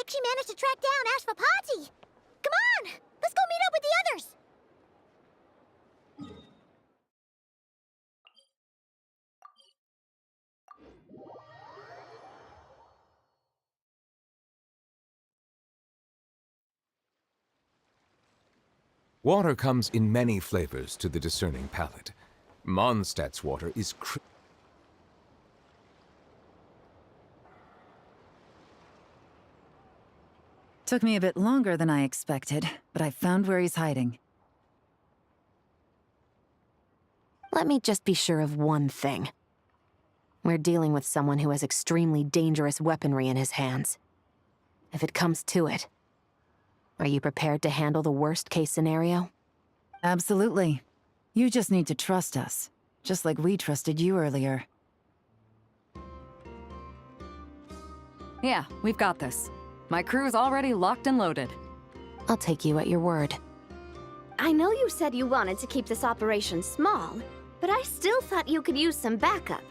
like she managed to track down Ashvapati. Come on! Let's go meet up with the others! Water comes in many flavors to the discerning palate. Mondstadt's water is Took me a bit longer than I expected, but I found where he's hiding. Let me just be sure of one thing. We're dealing with someone who has extremely dangerous weaponry in his hands. If it comes to it, are you prepared to handle the worst-case scenario? Absolutely. You just need to trust us, just like we trusted you earlier. Yeah, we've got this. My crew's already locked and loaded. I'll take you at your word. I know you said you wanted to keep this operation small, but I still thought you could use some backup.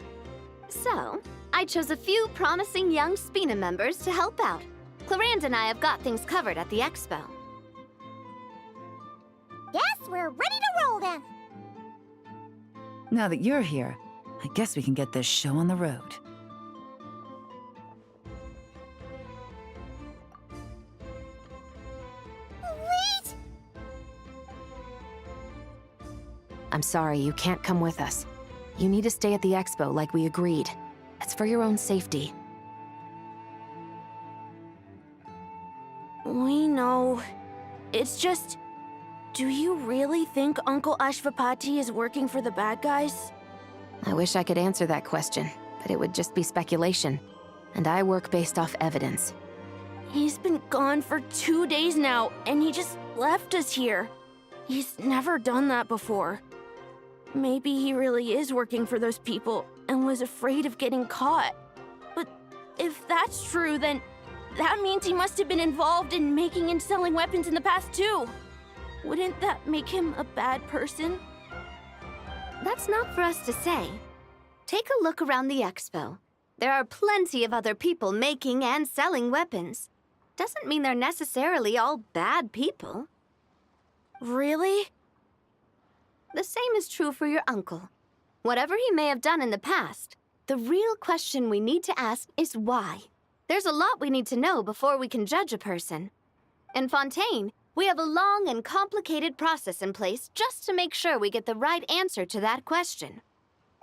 So, I chose a few promising young Spina members to help out. Clorinde and I have got things covered at the expo. Yes, we're ready to roll then! Now that you're here, I guess we can get this show on the road. Wait! I'm sorry, you can't come with us. You need to stay at the expo like we agreed. It's for your own safety. We know. It's just... Do you really think Uncle Ashvapati is working for the bad guys? I wish I could answer that question, but it would just be speculation. And I work based off evidence. He's been gone for 2 days now, and he just left us here. He's never done that before. Maybe he really is working for those people and was afraid of getting caught. But if that's true, then that means he must have been involved in making and selling weapons in the past too. Wouldn't that make him a bad person? That's not for us to say. Take a look around the expo. There are plenty of other people making and selling weapons. Doesn't mean they're necessarily all bad people. Really? The same is true for your uncle. Whatever he may have done in the past, the real question we need to ask is why. There's a lot we need to know before we can judge a person. In Fontaine, we have a long and complicated process in place just to make sure we get the right answer to that question.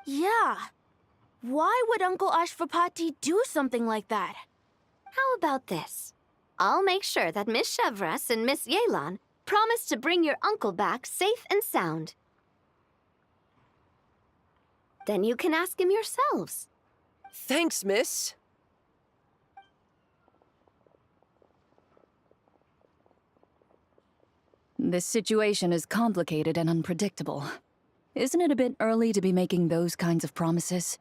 Yeah. Why would Uncle Ashvapati do something like that? How about this? I'll make sure that Miss Chevras and Miss Yelan promise to bring your uncle back safe and sound. Then you can ask him yourselves. Thanks, miss. This situation is complicated and unpredictable. Isn't it a bit early to be making those kinds of promises?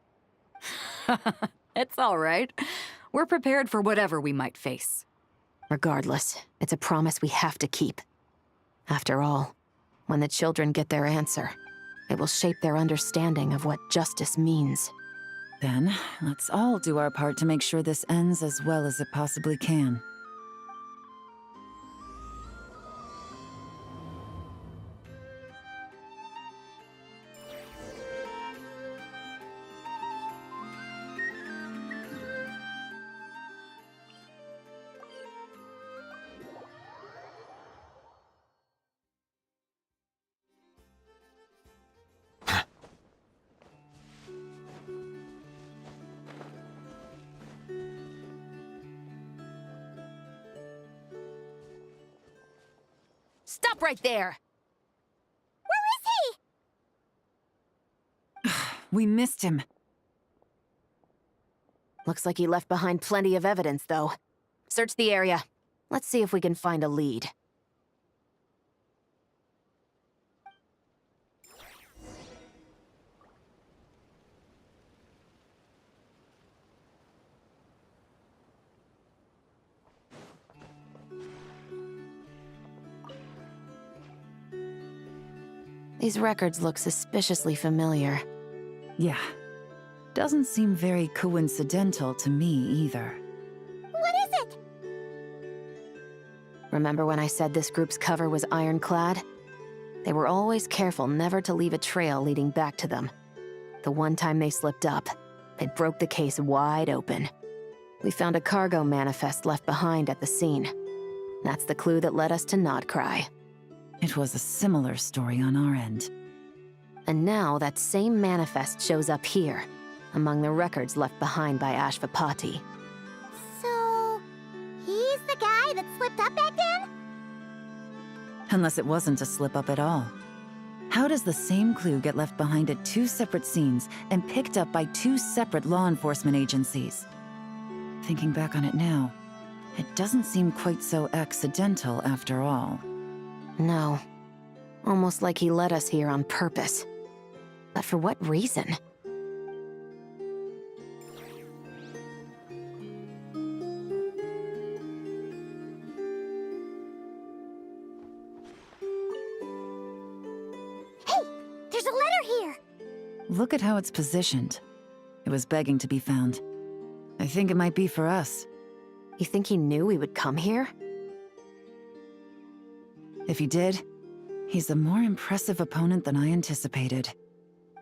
It's all right. We're prepared for whatever we might face. Regardless, it's a promise we have to keep. After all, when the children get their answer, it will shape their understanding of what justice means. Then, let's all do our part to make sure this ends as well as it possibly can. Stop right there! Where is he? We missed him. Looks like he left behind plenty of evidence, though. Search the area. Let's see if we can find a lead. These records look suspiciously familiar. Yeah. Doesn't seem very coincidental to me either. What is it? Remember when I said this group's cover was ironclad? They were always careful never to leave a trail leading back to them. The one time they slipped up, it broke the case wide open. We found a cargo manifest left behind at the scene. That's the clue that led us to Nodcry. It was a similar story on our end. And now that same manifest shows up here, among the records left behind by Ashvapati. So, he's the guy that slipped up back then? Unless it wasn't a slip-up at all. How does the same clue get left behind at 2 separate scenes and picked up by 2 separate law enforcement agencies? Thinking back on it now, it doesn't seem quite so accidental after all. No. Almost like he led us here on purpose. But for what reason? Hey, there's a letter here! Look at how it's positioned. It was begging to be found. I think it might be for us. You think he knew we would come here? If he did, he's a more impressive opponent than I anticipated.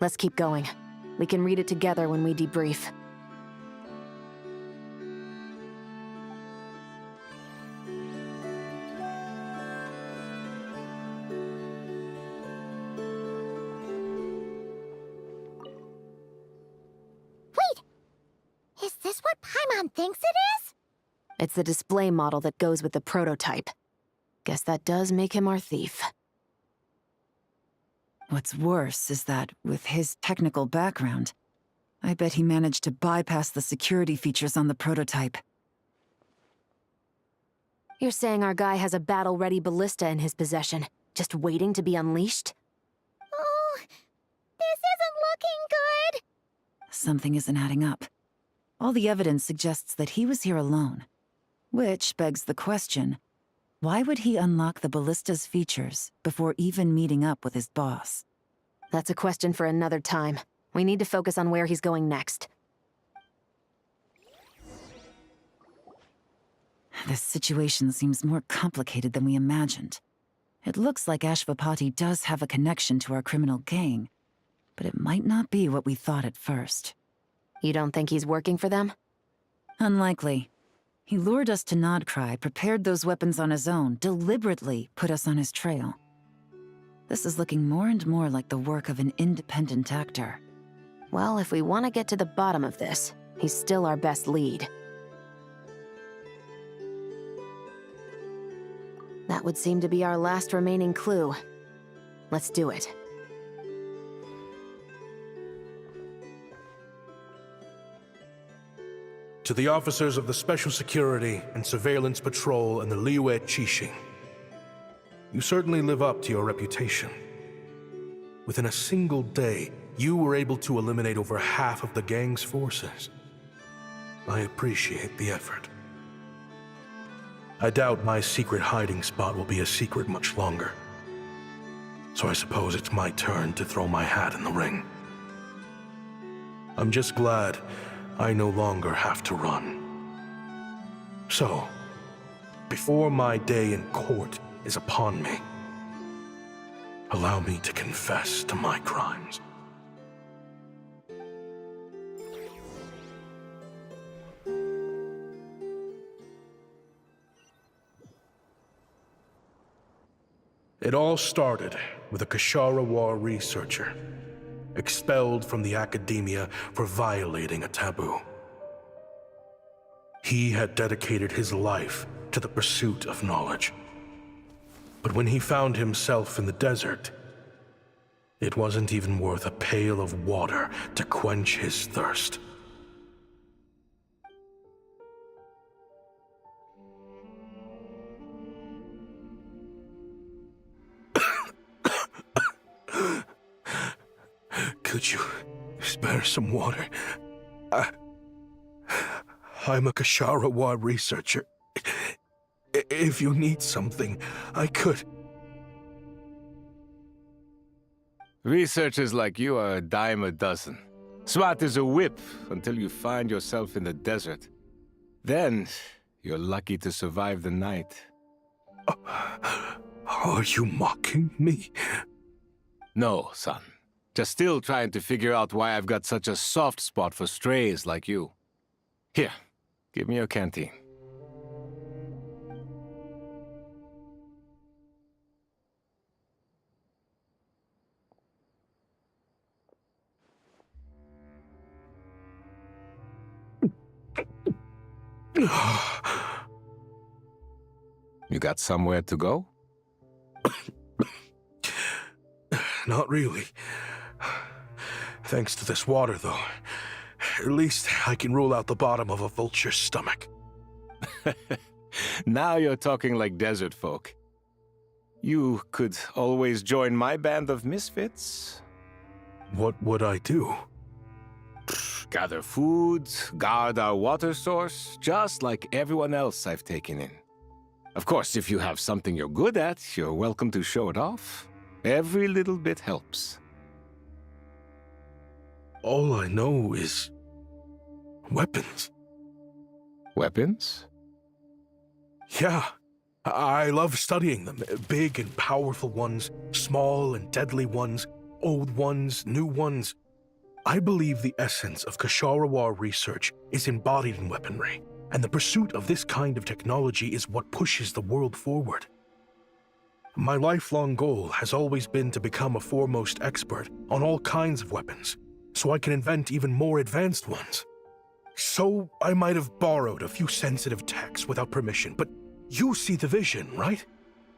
Let's keep going. We can read it together when we debrief. Wait! Is this what Paimon thinks it is? It's the display model that goes with the prototype. Guess that does make him our thief. What's worse is that, with his technical background, I bet he managed to bypass the security features on the prototype. You're saying our guy has a battle-ready ballista in his possession, just waiting to be unleashed? Oh, this isn't looking good! Something isn't adding up. All the evidence suggests that he was here alone. Which begs the question, why would he unlock the ballista's features before even meeting up with his boss? That's a question for another time. We need to focus on where he's going next. This situation seems more complicated than we imagined. It looks like Ashvapati does have a connection to our criminal gang, but it might not be what we thought at first. You don't think he's working for them? Unlikely. He lured us to Nodcry, prepared those weapons on his own, deliberately put us on his trail. This is looking more and more like the work of an independent actor. Well, if we want to get to the bottom of this, he's still our best lead. That would seem to be our last remaining clue. Let's do it. To the officers of the Special Security and Surveillance Patrol and the Liyue Qixing, you certainly live up to your reputation. Within a single day, you were able to eliminate over half of the gang's forces. I appreciate the effort. I doubt my secret hiding spot will be a secret much longer. So I suppose it's my turn to throw my hat in the ring. I'm just glad I no longer have to run. So, before my day in court is upon me, allow me to confess to my crimes. It all started with a Kashara War researcher, expelled from the academia for violating a taboo. He had dedicated his life to the pursuit of knowledge. But when he found himself in the desert, it wasn't even worth a pail of water to quench his thirst. Could you spare some water? I'm a Kashara researcher. If you need something, I could. Researchers like you are a dime a dozen. Smart as a whip until you find yourself in the desert. Then, you're lucky to survive the night. Are you mocking me? No, son. Just still trying to figure out why I've got such a soft spot for strays like you. Here, give me your canteen. You got somewhere to go? Not really. Thanks to this water, though. At least I can rule out the bottom of a vulture's stomach. Now you're talking like desert folk. You could always join my band of misfits. What would I do? Gather food, guard our water source, just like everyone else I've taken in. Of course, if you have something you're good at, you're welcome to show it off. Every little bit helps. All I know is weapons. Weapons? Yeah, I love studying them. Big and powerful ones, small and deadly ones, old ones, new ones. I believe the essence of Kshatriya research is embodied in weaponry, and the pursuit of this kind of technology is what pushes the world forward. My lifelong goal has always been to become a foremost expert on all kinds of weapons, so I can invent even more advanced ones. So I might have borrowed a few sensitive techs without permission, but you see the vision, right?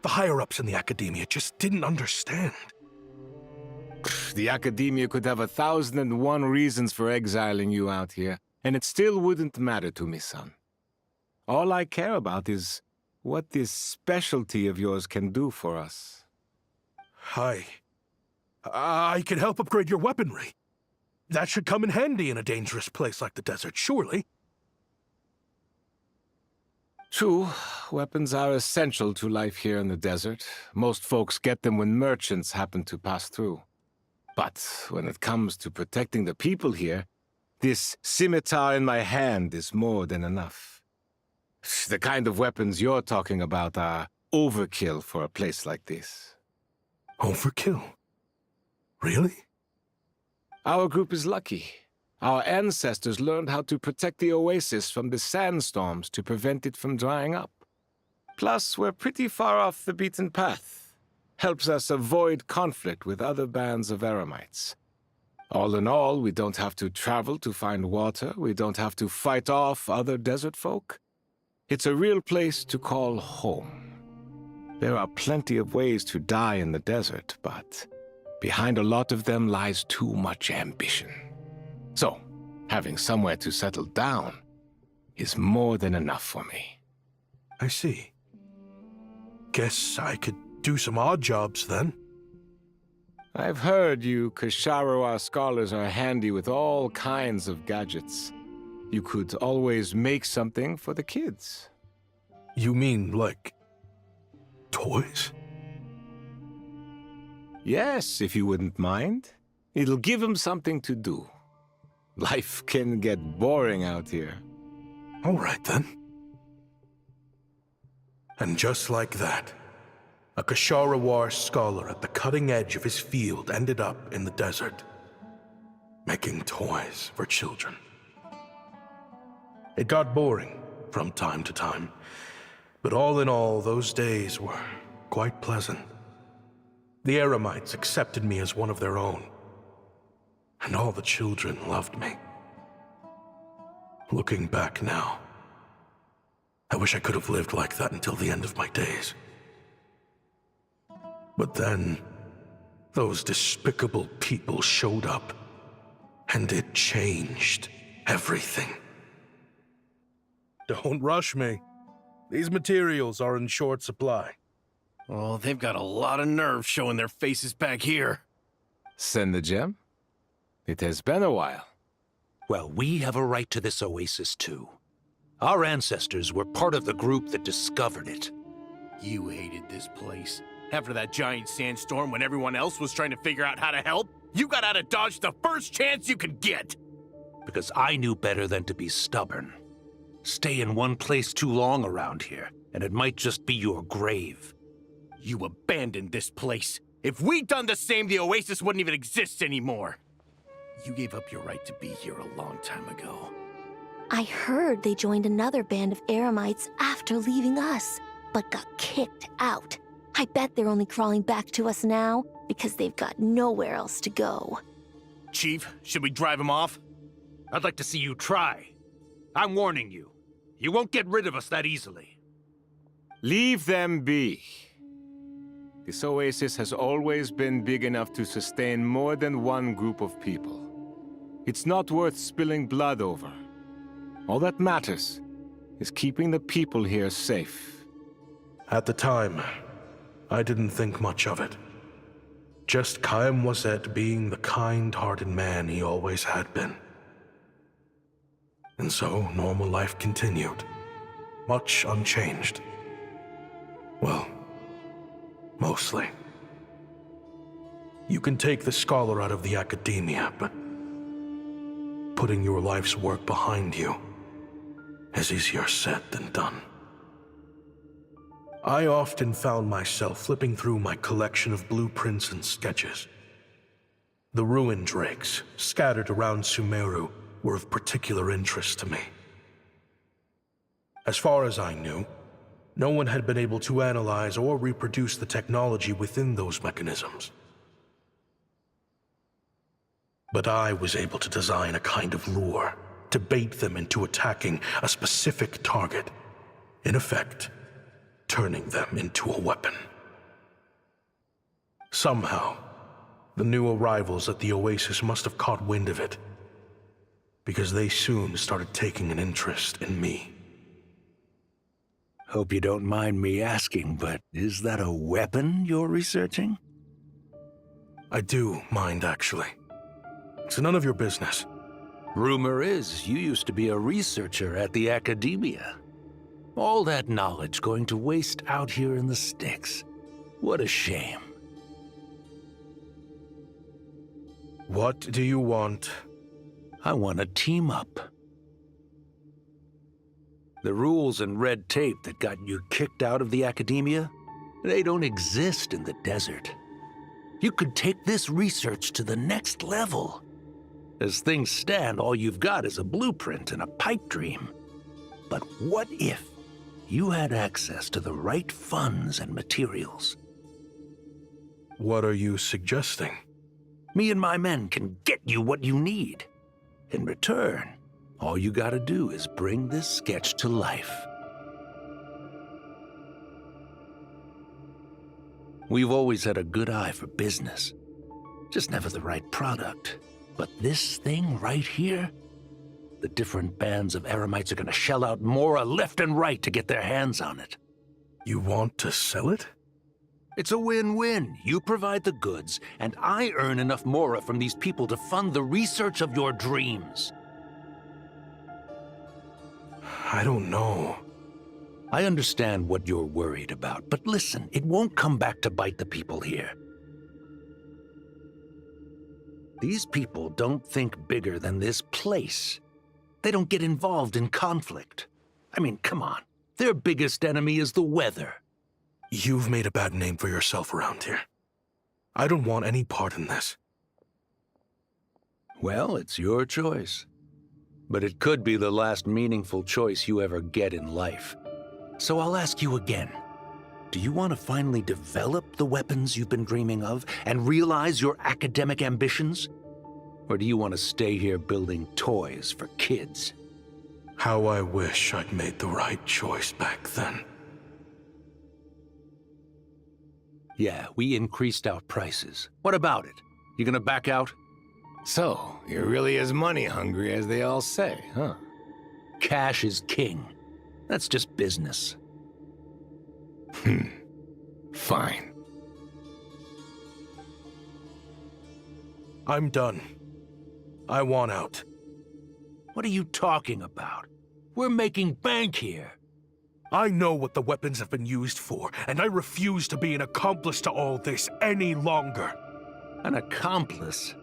The higher-ups in the academia just didn't understand. The academia could have 1,001 reasons for exiling you out here, and it still wouldn't matter to me, son. All I care about is what this specialty of yours can do for us. I can help upgrade your weaponry. That should come in handy in a dangerous place like the desert, surely. True, weapons are essential to life here in the desert. Most folks get them when merchants happen to pass through. But when it comes to protecting the people here, this scimitar in my hand is more than enough. The kind of weapons you're talking about are overkill for a place like this. Overkill? Really? Our group is lucky. Our ancestors learned how to protect the oasis from the sandstorms to prevent it from drying up. Plus, we're pretty far off the beaten path. Helps us avoid conflict with other bands of eremites. All in all, we don't have to travel to find water, we don't have to fight off other desert folk. It's a real place to call home. There are plenty of ways to die in the desert, but behind a lot of them lies too much ambition. So, having somewhere to settle down is more than enough for me. I see. Guess I could do some odd jobs, then. I've heard you Kshatriya scholars are handy with all kinds of gadgets. You could always make something for the kids. You mean, like, toys? Yes, if you wouldn't mind. It'll give them something to do. Life can get boring out here. All right, then. And just like that, a Kshatriya scholar at the cutting edge of his field ended up in the desert, making toys for children. It got boring from time to time, but all in all, those days were quite pleasant. The eremites accepted me as one of their own, and all the children loved me. Looking back now, I wish I could have lived like that until the end of my days. But then, those despicable people showed up, and it changed everything. Don't rush me. These materials are in short supply. Oh, they've got a lot of nerve showing their faces back here. Send the gem? It has been a while. Well, we have a right to this oasis, too. Our ancestors were part of the group that discovered it. You hated this place. After that giant sandstorm when everyone else was trying to figure out how to help, you got out of Dodge the first chance you could get! Because I knew better than to be stubborn. Stay in one place too long around here, and it might just be your grave. You abandoned this place. If we'd done the same, the Oasis wouldn't even exist anymore. You gave up your right to be here a long time ago. I heard they joined another band of Eremites after leaving us, but got kicked out. I bet they're only crawling back to us now because they've got nowhere else to go. Chief, should we drive him off? I'd like to see you try. I'm warning you. You won't get rid of us that easily. Leave them be. This oasis has always been big enough to sustain more than one group of people. It's not worth spilling blood over. All that matters is keeping the people here safe. At the time, I didn't think much of it. Just Chaim Wazet being the kind-hearted man he always had been. And so, normal life continued, much unchanged. Well, mostly. You can take the scholar out of the academia, but putting your life's work behind you is easier said than done. I often found myself flipping through my collection of blueprints and sketches. The ruined drakes, scattered around Sumeru, were of particular interest to me. As far as I knew, no one had been able to analyze or reproduce the technology within those mechanisms. But I was able to design a kind of lure to bait them into attacking a specific target, in effect, turning them into a weapon. Somehow, the new arrivals at the Oasis must have caught wind of it, because they soon started taking an interest in me. Hope you don't mind me asking, but is that a weapon you're researching? I do mind, actually. It's none of your business. Rumor is you used to be a researcher at the academia. All that knowledge going to waste out here in the sticks. What a shame. What do you want? I want to team up. The rules and red tape that got you kicked out of the academia, they don't exist in the desert. You could take this research to the next level. As things stand, all you've got is a blueprint and a pipe dream. But what if you had access to the right funds and materials? What are you suggesting? Me and my men can get you what you need. In return, all you gotta do is bring this sketch to life. We've always had a good eye for business. Just never the right product. But this thing right here, the different bands of Eremites are gonna shell out Mora left and right to get their hands on it. You want to sell it? It's a win-win. You provide the goods, and I earn enough Mora from these people to fund the research of your dreams. I don't know. I understand what you're worried about, but listen, it won't come back to bite the people here. These people don't think bigger than this place. They don't get involved in conflict. I mean, come on. Their biggest enemy is the weather. You've made a bad name for yourself around here. I don't want any part in this. Well, it's your choice. But it could be the last meaningful choice you ever get in life. So I'll ask you again. Do you want to finally develop the weapons you've been dreaming of and realize your academic ambitions? Or do you want to stay here building toys for kids? How I wish I'd made the right choice back then. Yeah, we increased our prices. What about it? You gonna back out? So, you're really as money hungry as they all say, huh? Cash is king. That's just business. Fine. I'm done. I want out. What are you talking about? We're making bank here. I know what the weapons have been used for, and I refuse to be an accomplice to all this any longer. An accomplice?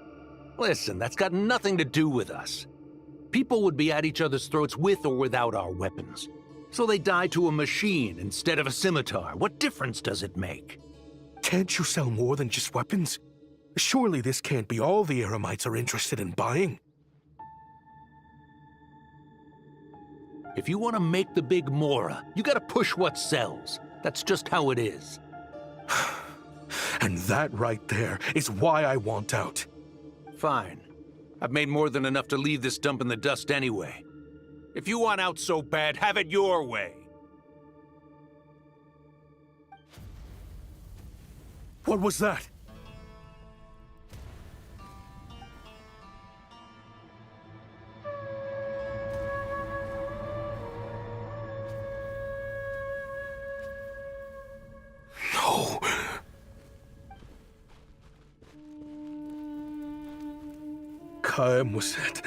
Listen, that's got nothing to do with us. People would be at each other's throats with or without our weapons. So they die to a machine instead of a scimitar. What difference does it make? Can't you sell more than just weapons? Surely this can't be all the Eremites are interested in buying. If you want to make the big Mora, you gotta push what sells. That's just how it is. And that right there is why I want out. Fine. I've made more than enough to leave this dump in the dust anyway. If you want out so bad, have it your way. What was that? No. Kaem was it.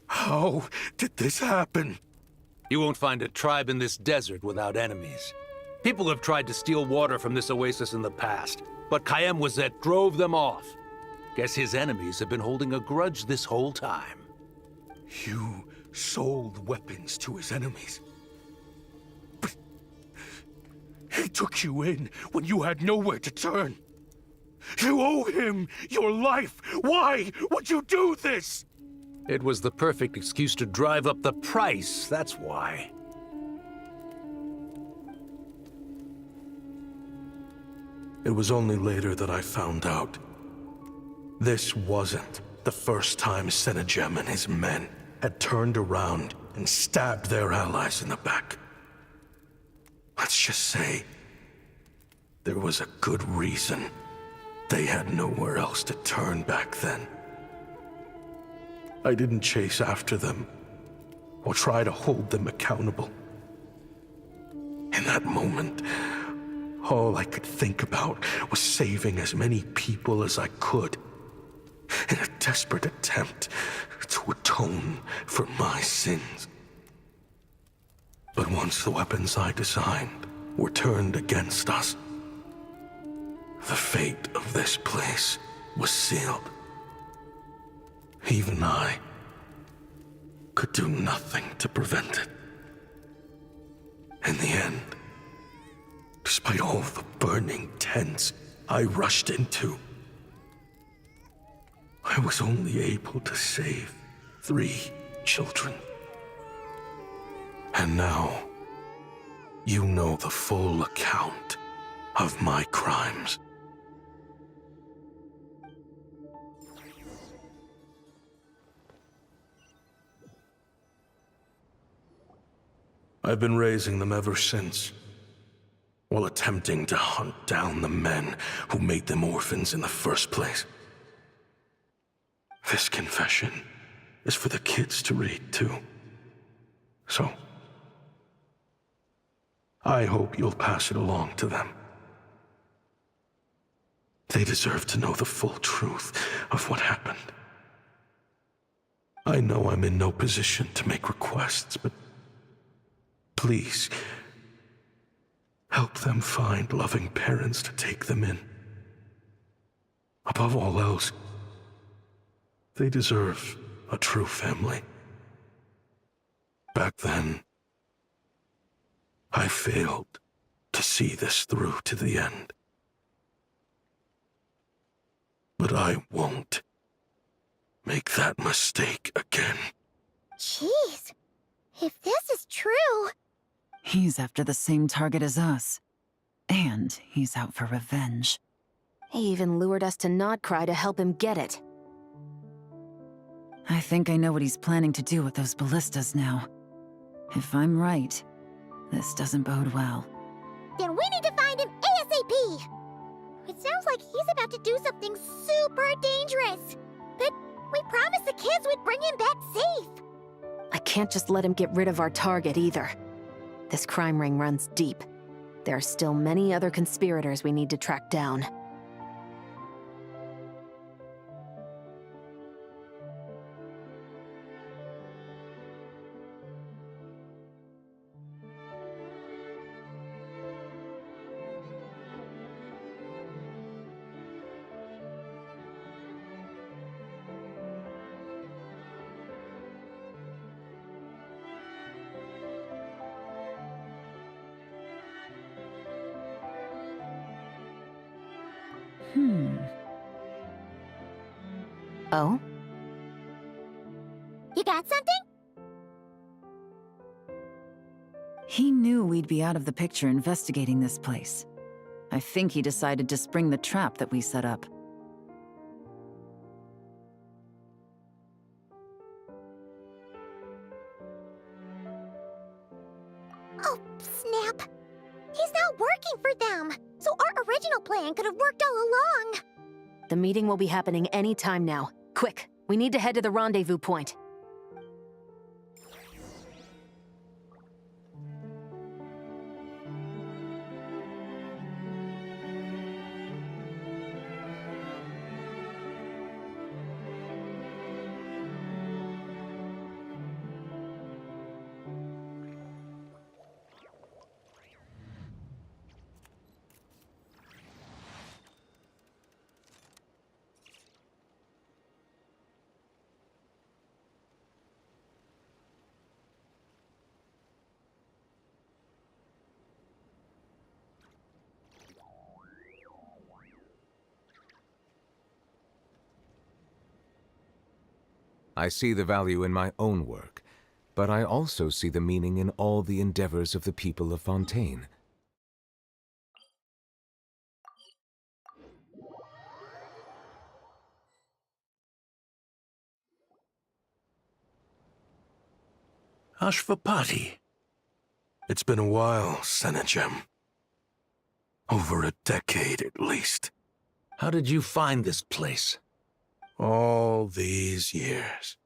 How did this happen? You won't find a tribe in this desert without enemies. People have tried to steal water from this oasis in the past, but Kaem Wazet drove them off. Guess his enemies have been holding a grudge this whole time. You sold weapons to his enemies. But he took you in when you had nowhere to turn. You owe him your life. Why would you do this? It was the perfect excuse to drive up the price, that's why. It was only later that I found out. This wasn't the first time Senegem and his men had turned around and stabbed their allies in the back. Let's just say, there was a good reason they had nowhere else to turn back then. I didn't chase after them or try to hold them accountable. In that moment, all I could think about was saving as many people as I could in a desperate attempt to atone for my sins. But once the weapons I designed were turned against us, the fate of this place was sealed. Even I could do nothing to prevent it. In the end, despite all the burning tents I rushed into, I was only able to save 3 children. And now, you know the full account of my crimes. I've been raising them ever since, while attempting to hunt down the men who made them orphans in the first place. This confession is for the kids to read, too. So, I hope you'll pass it along to them. They deserve to know the full truth of what happened. I know I'm in no position to make requests, but please, help them find loving parents to take them in. Above all else, they deserve a true family. Back then, I failed to see this through to the end. But I won't make that mistake again. Jeez, if this is true... He's after the same target as us. And he's out for revenge. He even lured us to Nodcry to help him get it. I think I know what he's planning to do with those ballistas now. If I'm right, this doesn't bode well. Then we need to find him ASAP! It sounds like he's about to do something super dangerous. But we promised the kids we'd bring him back safe. I can't just let him get rid of our target either. This crime ring runs deep. There are still many other conspirators we need to track down. Oh? You got something? He knew we'd be out of the picture investigating this place. I think he decided to spring the trap that we set up. Oh, snap. He's not working for them. So our original plan could have worked all along. The meeting will be happening any time now. Quick, we need to head to the rendezvous point. I see the value in my own work, but I also see the meaning in all the endeavors of the people of Fontaine. Ashvapati. It's been a while, Senegem. Over a decade, at least. How did you find this place? All these years.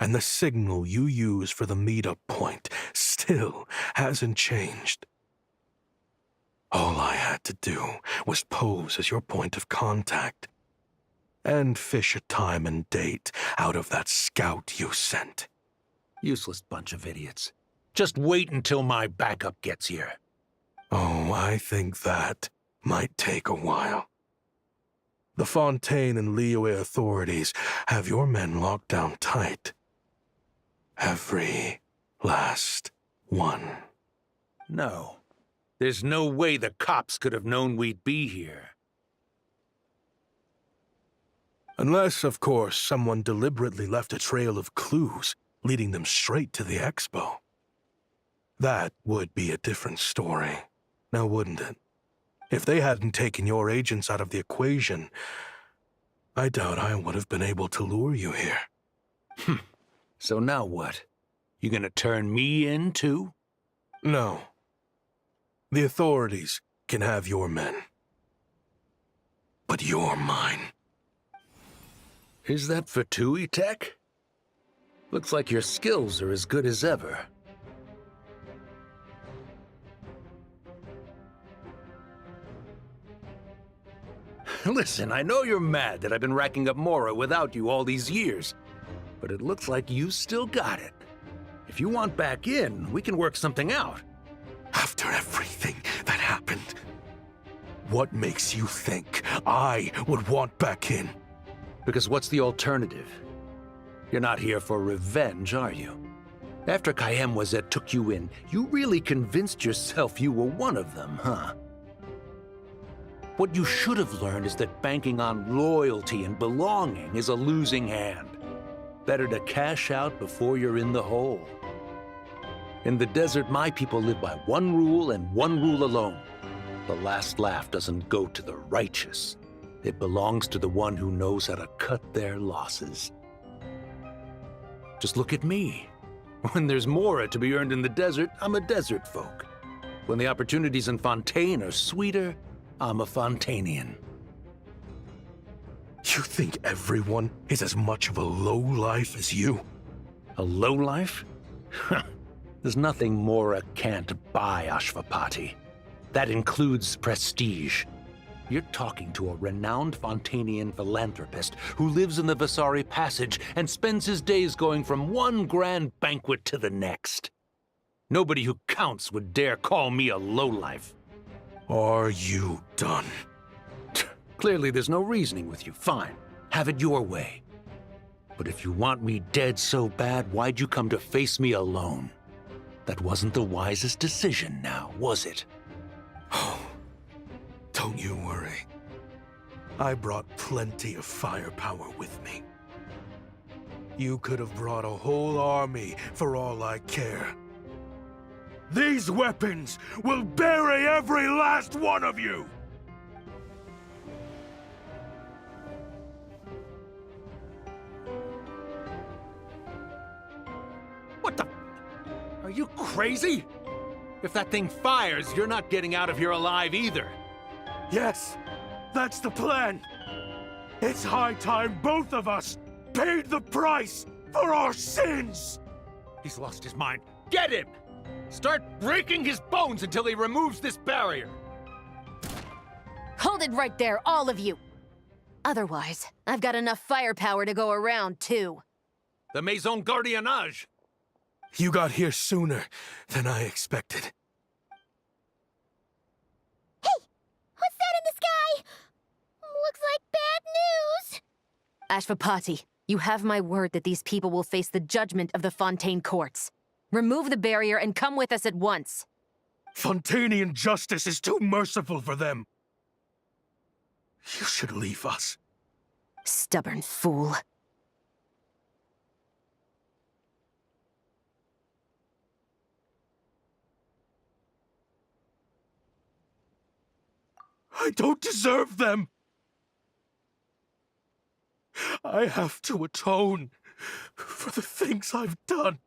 And the signal you use for the meetup point still hasn't changed. All I had to do was pose as your point of contact. And fish a time and date out of that scout you sent. Useless bunch of idiots. Just wait until my backup gets here. Oh, I think that might take a while. The Fontaine and Liyue authorities have your men locked down tight. Every last one. No. There's no way the cops could have known we'd be here. Unless, of course, someone deliberately left a trail of clues, leading them straight to the expo. That would be a different story, now wouldn't it? If they hadn't taken your agents out of the equation, I doubt I would have been able to lure you here. So now what? You gonna turn me in, too? No. The authorities can have your men. But you're mine. Is that Fatui tech? Looks like your skills are as good as ever. Listen, I know you're mad that I've been racking up Mora without you all these years, but it looks like you still got it. If you want back in, we can work something out. After everything that happened, what makes you think I would want back in? Because what's the alternative? You're not here for revenge, are you? After Kayemwazet took you in, you really convinced yourself you were one of them, huh? What you should have learned is that banking on loyalty and belonging is a losing hand. Better to cash out before you're in the hole. In the desert, my people live by one rule and one rule alone. The last laugh doesn't go to the righteous. It belongs to the one who knows how to cut their losses. Just look at me. When there's Mora to be earned in the desert, I'm a desert folk. When the opportunities in Fontaine are sweeter, I'm a Fontainian. You think everyone is as much of a lowlife as you? A lowlife? There's nothing Mora can't buy, Ashvapati. That includes prestige. You're talking to a renowned Fontainian philanthropist who lives in the Vasari Passage and spends his days going from one grand banquet to the next. Nobody who counts would dare call me a lowlife. Are you done? Clearly there's no reasoning with you. Fine. Have it your way. But if you want me dead so bad, why'd you come to face me alone? That wasn't the wisest decision now, was it? Oh, don't you worry. I brought plenty of firepower with me. You could have brought a whole army for all I care. These weapons will bury every last one of you! What the? Are you crazy? If that thing fires, you're not getting out of here alive either. Yes, that's the plan. It's high time both of us paid the price for our sins! He's lost his mind. Get him! Start breaking his bones until he removes this barrier. Hold it right there, all of you! Otherwise, I've got enough firepower to go around, too. The Maison Gardiennage. You got here sooner than I expected. Hey! What's that in the sky? Looks like bad news! Ashvapati, you have my word that these people will face the judgment of the Fontaine courts. Remove the barrier and come with us at once. Fontanian justice is too merciful for them. You should leave us. Stubborn fool. I don't deserve them. I have to atone for the things I've done.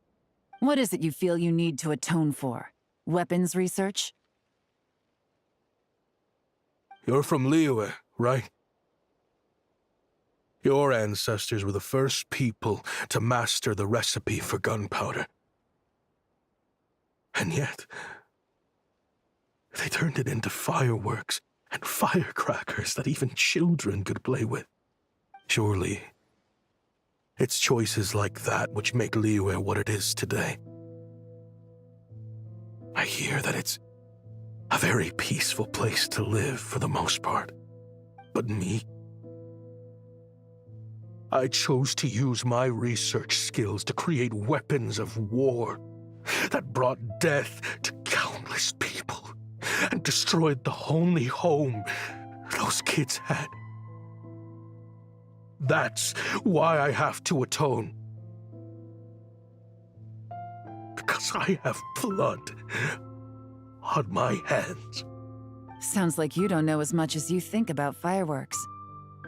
What is it you feel you need to atone for? Weapons research? You're from Liyue, right? Your ancestors were the first people to master the recipe for gunpowder. And yet, they turned it into fireworks and firecrackers that even children could play with. Surely, it's choices like that which make Liyue what it is today. I hear that it's a very peaceful place to live for the most part. But me? I chose to use my research skills to create weapons of war that brought death to countless people and destroyed the only home those kids had. That's why I have to atone. Because I have blood on my hands. Sounds like you don't know as much as you think about fireworks.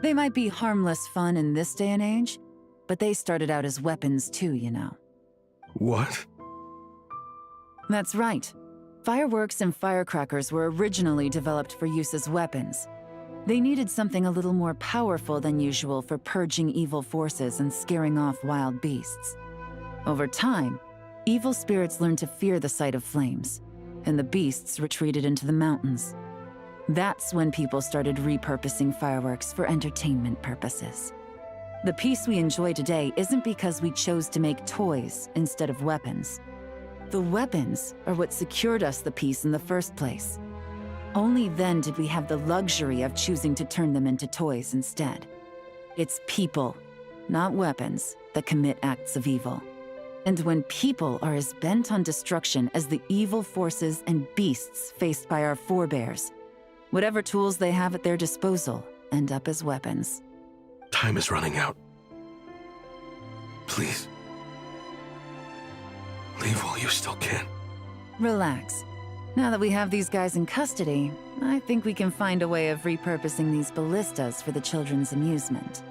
They might be harmless fun in this day and age, but they started out as weapons too, you know. What? That's right. Fireworks and firecrackers were originally developed for use as weapons. They needed something a little more powerful than usual for purging evil forces and scaring off wild beasts. Over time, evil spirits learned to fear the sight of flames, and the beasts retreated into the mountains. That's when people started repurposing fireworks for entertainment purposes. The peace we enjoy today isn't because we chose to make toys instead of weapons. The weapons are what secured us the peace in the first place. Only then did we have the luxury of choosing to turn them into toys instead. It's people, not weapons, that commit acts of evil. And when people are as bent on destruction as the evil forces and beasts faced by our forebears, whatever tools they have at their disposal end up as weapons. Time is running out. Please. Leave while you still can. Relax. Now that we have these guys in custody, I think we can find a way of repurposing these ballistas for the children's amusement.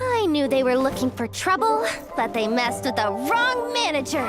I knew they were looking for trouble, but they messed with the wrong manager.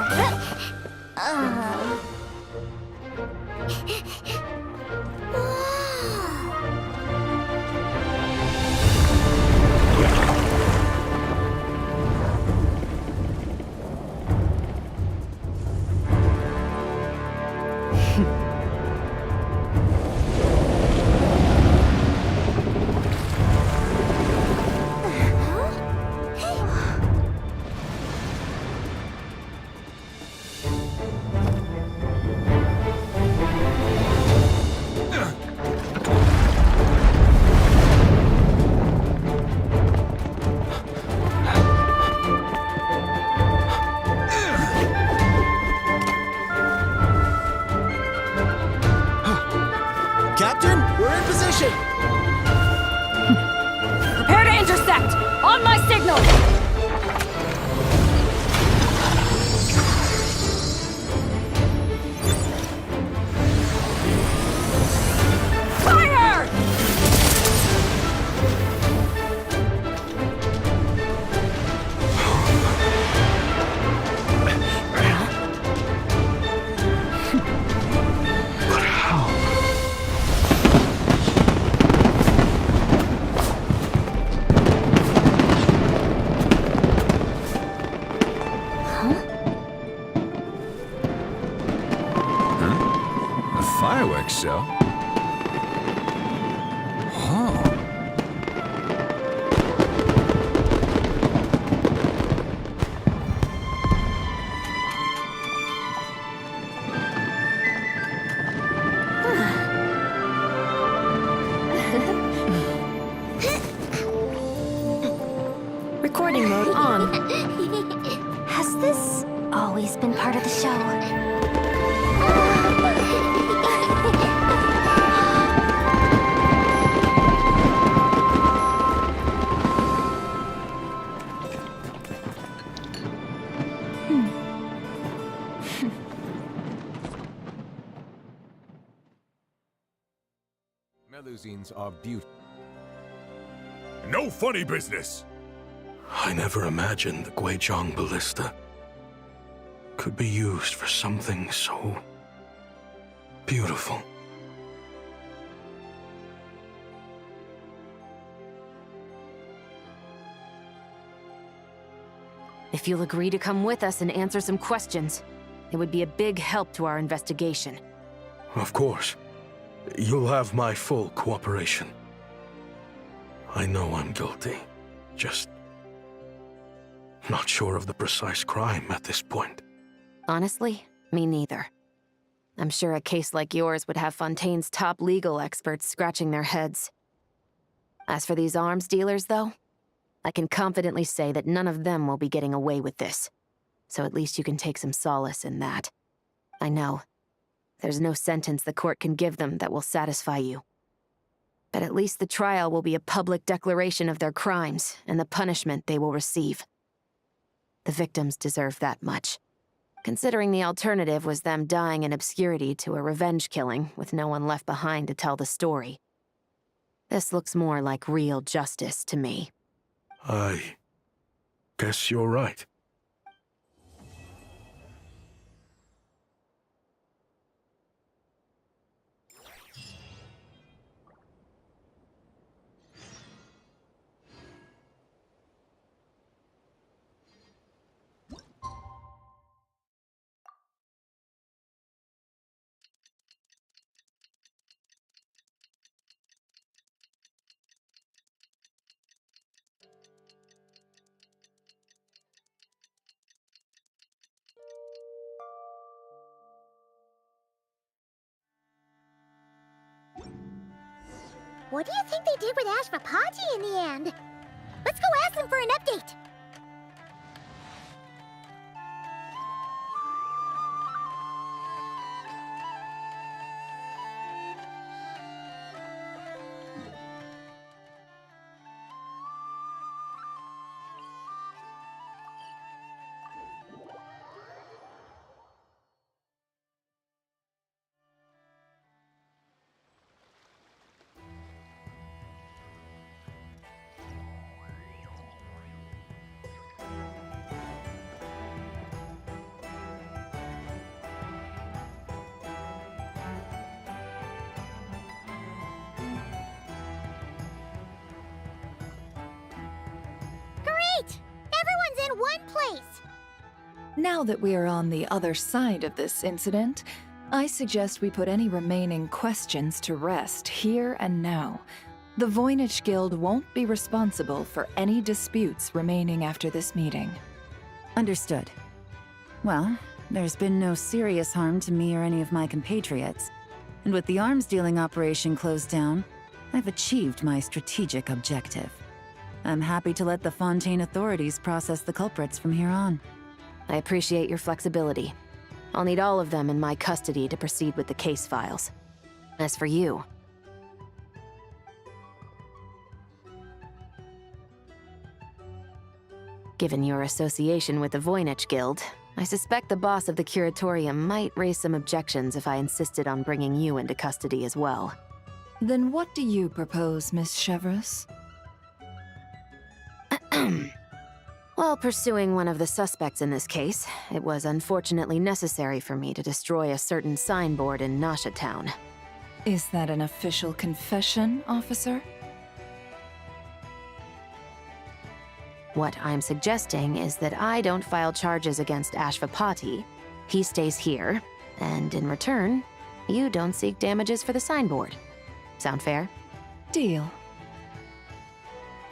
fireworks show? Oh. Recording mode on. Has this always been part of the show? Melusines are beautiful. No funny business! I never imagined the Guizhong ballista could be used for something so beautiful. If you'll agree to come with us and answer some questions, it would be a big help to our investigation. Of course. You'll have my full cooperation. I know I'm guilty. Just not sure of the precise crime at this point. Honestly, me neither. I'm sure a case like yours would have Fontaine's top legal experts scratching their heads. As for these arms dealers, though, I can confidently say that none of them will be getting away with this. So at least you can take some solace in that. I know. There's no sentence the court can give them that will satisfy you. But at least the trial will be a public declaration of their crimes and the punishment they will receive. The victims deserve that much, considering the alternative was them dying in obscurity to a revenge killing with no one left behind to tell the story. This looks more like real justice to me. I guess you're right. What do you think they did with Ashvapati in the end? Let's go ask them for an update. Great! Everyone's in one place! Now that we are on the other side of this incident, I suggest we put any remaining questions to rest here and now. The Voynich Guild won't be responsible for any disputes remaining after this meeting. Understood. Well, there's been no serious harm to me or any of my compatriots. And with the arms dealing operation closed down, I've achieved my strategic objective. I'm happy to let the Fontaine authorities process the culprits from here on. I appreciate your flexibility. I'll need all of them in my custody to proceed with the case files. As for you... Given your association with the Voynich Guild, I suspect the boss of the Curatorium might raise some objections if I insisted on bringing you into custody as well. Then what do you propose, Miss Chevreuse? While pursuing one of the suspects in this case, it was unfortunately necessary for me to destroy a certain signboard in Nasha Town. Is that an official confession, officer? What I'm suggesting is that I don't file charges against Ashvapati. He stays here, and in return, You don't seek damages for the signboard. Sound fair? Deal.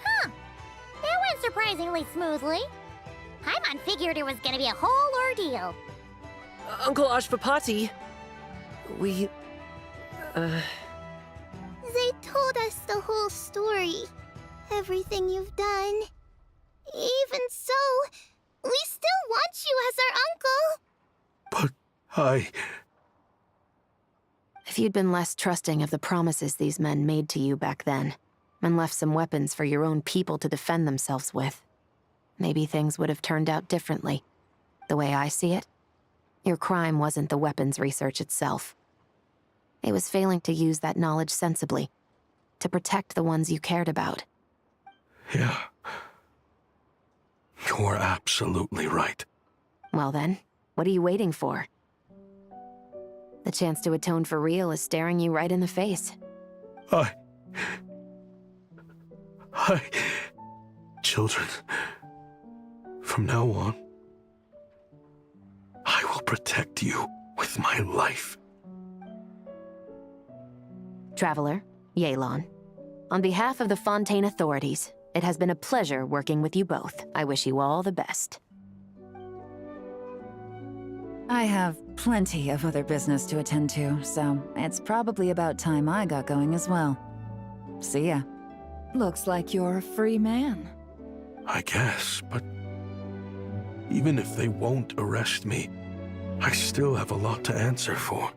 Huh. That went surprisingly smoothly. Paimon figured it was gonna be a whole ordeal. Uncle Ashvapati, we... They told us the whole story. Everything you've done. Even so, we still want you as our uncle. But If you'd been less trusting of the promises these men made to you back then, and left some weapons for your own people to defend themselves with, maybe things would have turned out differently. The way I see it, your crime wasn't the weapons research itself. It was failing to use that knowledge sensibly, to protect the ones you cared about. yeah, you're absolutely right. Well then, what are you waiting for? The chance to atone for real is staring you right in the face. Children, from now on, I will protect you with my life. Traveler, Yelan. On behalf of the Fontaine authorities, it has been a pleasure working with you both. I wish you all the best. I have plenty of other business to attend to, so it's probably about time I got going as well. See ya. Looks like you're a free man. I guess, but even if they won't arrest me, I still have a lot to answer for.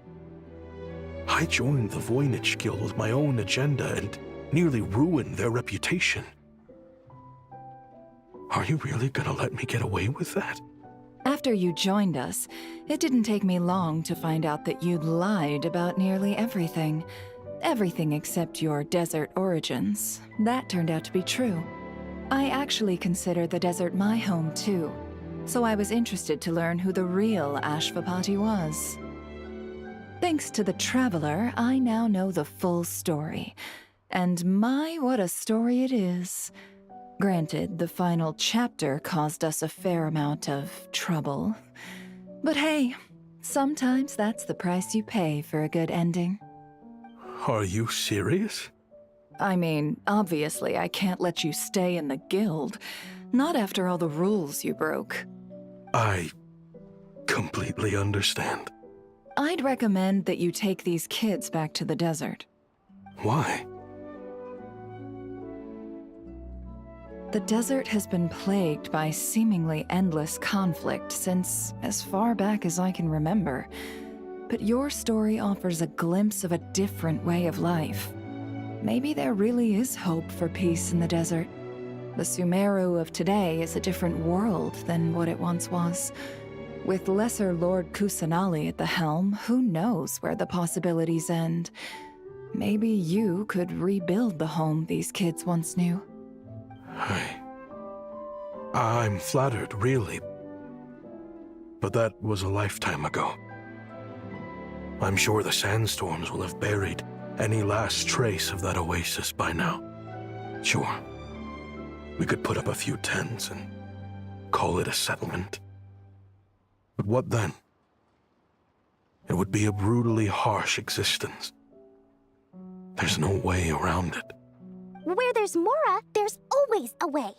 I joined the Voynich Guild with my own agenda and nearly ruined their reputation. Are you really gonna let me get away with that? After you joined us, it didn't take me long to find out that you'd lied about nearly everything. Everything except your desert origins. That turned out to be true. I actually consider the desert my home too, so I was interested to learn who the real Ashvapati was. Thanks to the Traveler, I now know the full story. And my, what a story it is. Granted, the final chapter caused us a fair amount of trouble. But hey, sometimes that's the price you pay for a good ending. Are you serious? I mean, obviously I can't let you stay in the guild. Not after all the rules you broke. I completely understand. I'd recommend that you take these kids back to the desert. Why? The desert has been plagued by seemingly endless conflict since as far back as I can remember. But your story offers a glimpse of a different way of life. Maybe there really is hope for peace in the desert. The Sumeru of today is a different world than what it once was. With Lesser Lord Kusanali at the helm, who knows where the possibilities end? Maybe you could rebuild the home these kids once knew. I'm flattered, really. But that was a lifetime ago. I'm sure the sandstorms will have buried any last trace of that oasis by now. Sure, we could put up a few tents and call it a settlement. But what then? It would be a brutally harsh existence. There's no way around it. Where there's Mora, there's always a way.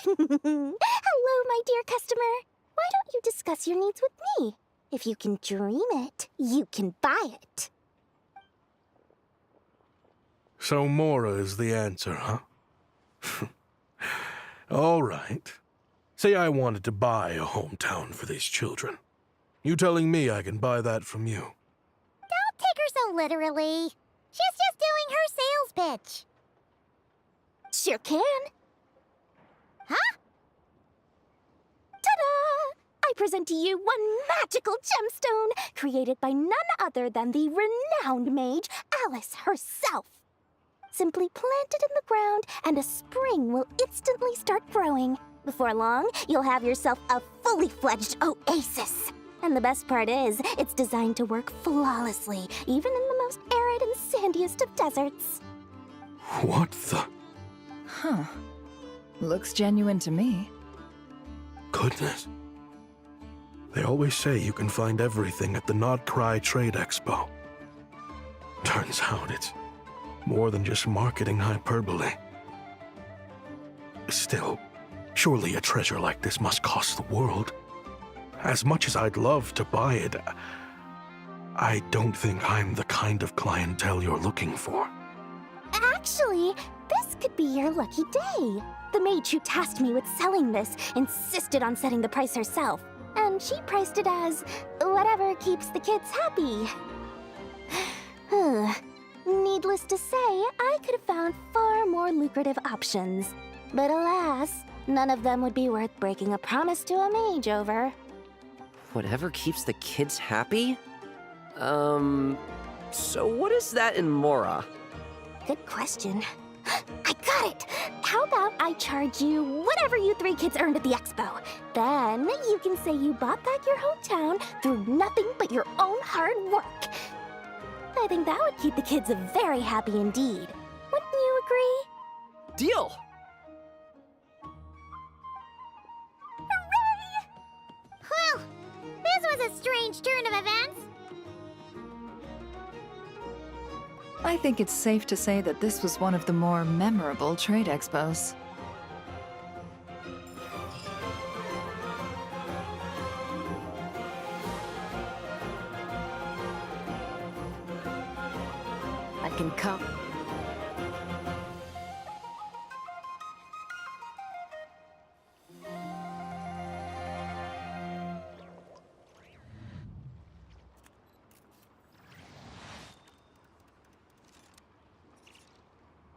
Hello, my dear customer. Why don't you discuss your needs with me? If you can dream it, you can buy it. So Mora is the answer, huh? All right. Say I wanted to buy a hometown for these children. You telling me I can buy that from you? Don't take her so literally. She's just doing her sales pitch. Sure can. Huh? Ta-da! I present to you one magical gemstone created by none other than the renowned mage Alice herself. Simply plant it in the ground and a spring will instantly start growing. Before long, you'll have yourself a fully fledged oasis. And the best part is, it's designed to work flawlessly, even in the most arid and sandiest of deserts. What the? Huh. Looks genuine to me. Goodness. They always say you can find everything at the Not Cry Trade Expo. things out. It's more than just marketing hyperbole. Still, surely a treasure like this must cost the world. As much as I'd love to buy it, I don't think I'm the kind of clientele you're looking for. Actually, this could be your lucky day. The mage who tasked me with selling this insisted on setting the price herself, and she priced it as whatever keeps the kids happy. Needless to say, I could have found far more lucrative options. But alas, none of them would be worth breaking a promise to a mage over. Whatever keeps the kids happy? So what is that in Mora? Good question. I got it! How about I charge you whatever you 3 kids earned at the expo? Then you can say you bought back your hometown through nothing but your own hard work. I think that would keep the kids very happy indeed. Wouldn't you agree? Deal! Hooray! Whew! This was a strange turn of events. I think it's safe to say that this was one of the more memorable trade expos. I can come.